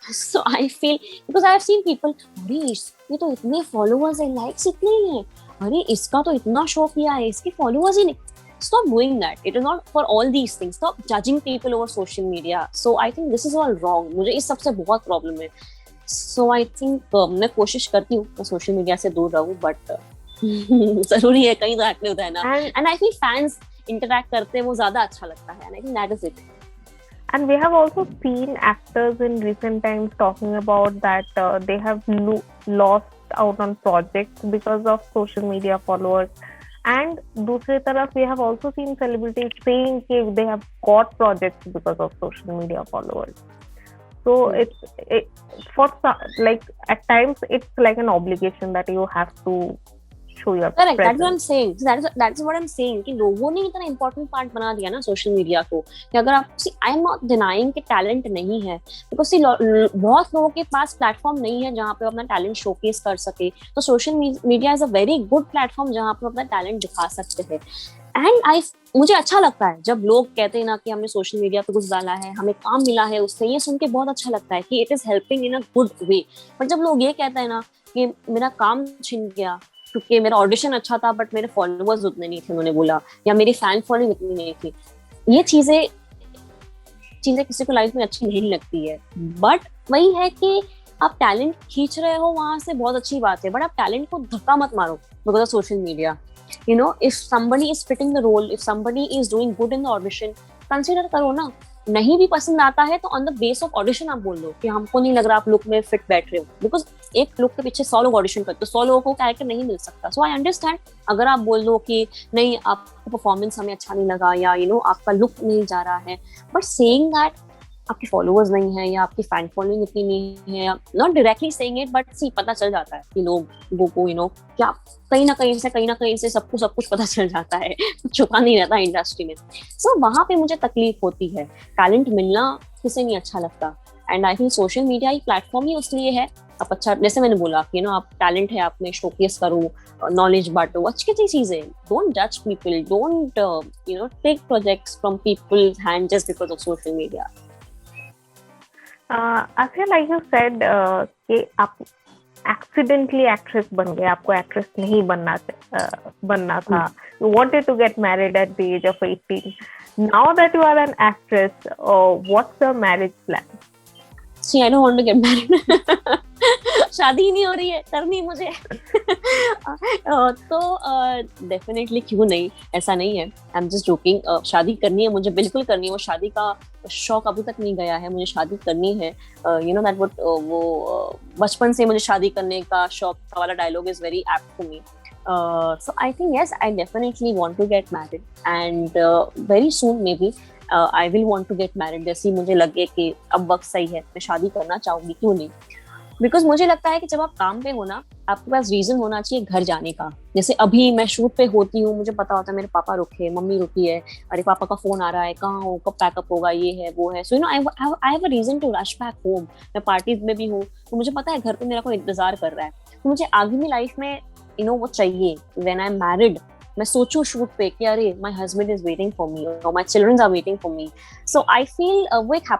So I feel, because I have seen people, अरे ये तो इतने फॉलोअर्स है, लाइक्स इतने ही हैं, अरे इसका तो इतना शो किया है, इसके फॉलोअर्स ही नहीं। Stop doing that. It is not for all these things. Stop judging people over social media. So I think this is all wrong. मुझे इस सबसे बहुत प्रॉब्लम है। So I think मैं कोशिश करती हूँ मैं सोशल मीडिया से दूर रहूँ, बट जरूरी है कहीं तो एक्टिव रहना। And I feel fans interact करते हैं, वो ज्यादा अच्छा लगता है। And I think that is it. And we have also seen actors in recent times talking about that they have lost out on projects because of social media followers. And दूसरी तरफ we have also seen celebrities saying that they have got projects because of social media followers. So it's for like at times it's like an obligation that you have to show your correct presence. that's what I'm saying. That's what I'm saying कि लोगों ने इतना important part बना दिया ना social media को, कि अगर आप आई एम नॉट डिनाइंग कि टैलेंट नहीं है, बिकॉज बहुत लोगों के पास प्लेटफॉर्म नहीं है जहाँ पे अपना टैलेंट शोकेस कर सके। तो social media is a very good platform जहाँ पे अपना टैलेंट दिखा सकते हैं। एंड मुझे अच्छा लगता है जब लोग कहते हैं ना कि हमने सोशल मीडिया पे कुछ डाला है, हमें काम मिला है उससे, ये सुन के बहुत अच्छा लगता है कि it is helping in a good way. But जब लोग ये कहते हैं ना कि मेरा काम छिन गया क्योंकि मेरा ऑडिशन अच्छा था बट मेरे फॉलोअर्स उतने नहीं थे, उन्होंने बोला, या मेरी फैन फॉलोइंग उतनी नहीं थी, ये चीजें किसी को लाइफ में अच्छी नहीं लगती है। बट वही है कि आप टैलेंट खींच रहे हो वहां से, बहुत अच्छी बात है, बट आप टैलेंट को धक्का मत मारो because of social media. if somebody is fitting the role, if somebody is doing good in the audition, consider करो ना। नहीं भी पसंद आता है तो on the base of audition आप बोल दो कि हमको नहीं लग रहा आप लुक में फिट बैठ रहे हो, बिकॉज एक लुक के पीछे 100 लोग ऑडिशन करते, 100 लोगों को कैरेक्टर नहीं मिल सकता। सो आई अंडरस्टैंड अगर आप बोल दो कि नहीं आपको परफॉर्मेंस हमें अच्छा नहीं लगा, या आपका लुक नहीं जा रहा है, बट सेइंग दैट आपके फॉलोअर्स नहीं है या आपकी फैन फॉलोइंग इतनी नहीं है, not directly saying it, but see पता चल जाता है कि लोगों को क्या कहीं ना कहीं से सब कुछ पता चल जाता है, छुपा नहीं रहता इंडस्ट्री में। सो वहां पे मुझे तकलीफ होती है। टैलेंट मिलना किसे नहीं अच्छा लगता, and I think social media ही प्लेटफॉर्म ही उसलिए है। आप अच्छा, जैसे मैंने बोला कि आप टैलेंट है, आप में शोकेस करो, नॉलेज बांटो, अच्छी चीजें। डोंट जज people, don't take projects from people's hand just because of social media. I feel like you said कि आप accidentally actress बन गए, आपको actress नहीं बनना था. You wanted to get married at the age of 18. Now that you are an actress, what's the marriage plan? See, I don't want to get married. शादी ही नहीं हो रही है, करनी मुझे। तो डेफिनेटली क्यों नहीं, ऐसा नहीं है, आई एम जस्ट जोकिंग। शादी करनी है मुझे, बिल्कुल करनी है। वो शादी का शौक अभी तक नहीं गया है, मुझे शादी करनी है। दैट वो बचपन से मुझे शादी करने का शौक वाला dialogue is very apt to me. So I think yes, I definitely want to get married, and very soon maybe I will want to get married। जैसे मुझे लगे कि अब वक्त सही है, मैं शादी करना चाहूंगी, क्यों नहीं। बिकॉज मुझे लगता है कि जब आप काम पे हो ना, आपके पास रीजन होना चाहिए घर जाने का। जैसे अभी मैं शूट पे होती हूँ, मुझे पता होता है मेरे पापा रुके, मम्मी रुकी है, अरे पापा का फोन आ रहा है, कहाँ हो, कब पैकअप होगा, ये है वो है। So I have a reason to rush back home. मैं पार्टीज में भी हूँ तो मुझे पता है घर पे मेरा कोई इंतजार कर रहा है। तो मुझे आगे में लाइफ में वो चाहिए। व्हेन आई एम मैरिड, मैं सोचूं शूट पे कि अरे my husband is waiting for me और my children are waiting for me. So I feel वो एक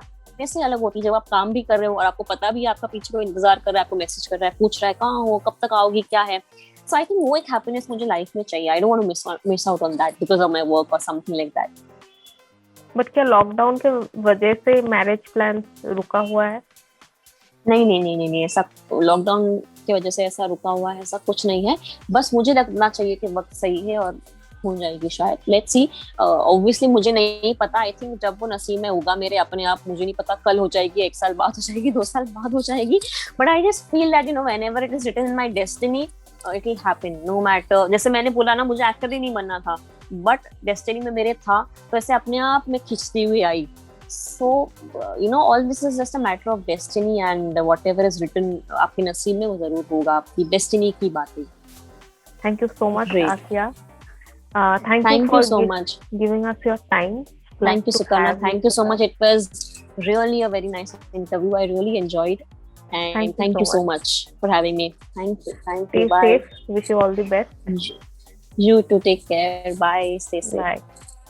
हैप्पीनेस ही अलग होती है जब आप काम भी कर रहे हो और आपको पता भी है आपका पीछे कोई इंतजार कर रहा है, आपको मैसेज कर रहा है, पूछ रहा है कहाँ हो, कब तक आओगी, क्या है. सो आई थिंक वो एक हैप्पीनेस मुझे लाइफ में चाहिए. I don't want to miss out on that because of my work और समथिंग लाइक दैट. बट क्या लॉकडाउन के वजह से मैरिज प्लान रुका हुआ है? नहीं, ऐसा लॉकडाउन की वजह से ऐसा रुका हुआ है, ऐसा कुछ नहीं है. बस मुझे लगना चाहिए कि वक्त सही है और हो जाएगी शायद. Let's see. ऑब्वियसली मुझे नहीं पता. आई थिंक जब वो नसीब में होगा मेरे अपने आप, मुझे नहीं पता कल हो जाएगी, 1 साल बाद हो जाएगी, 2 साल बाद हो जाएगी. But I just feel that whenever it is written in my destiny it will happen no matter. जैसे मैंने बोला ना, मुझे एक्टर ही नहीं बनना था, बट डेस्टिनी में मेरे था, तो ऐसे अपने आप में खिंचती हुई आई. So, all this is just a matter of destiny and whatever is written, आपके नसीब में वो जरूर होगा. आपकी डेस्टिनी की बातें. Thank you so much, Great. Asia. Thank Thank you for you so much. giving us your time. Thank you, Sukarna. Thank you so much. It was really a very nice interview. I really enjoyed. And thank you so much for having me. Thank you. Stay Bye. safe. Wish you all the best. You too. Take care. Bye. Stay safe. Bye.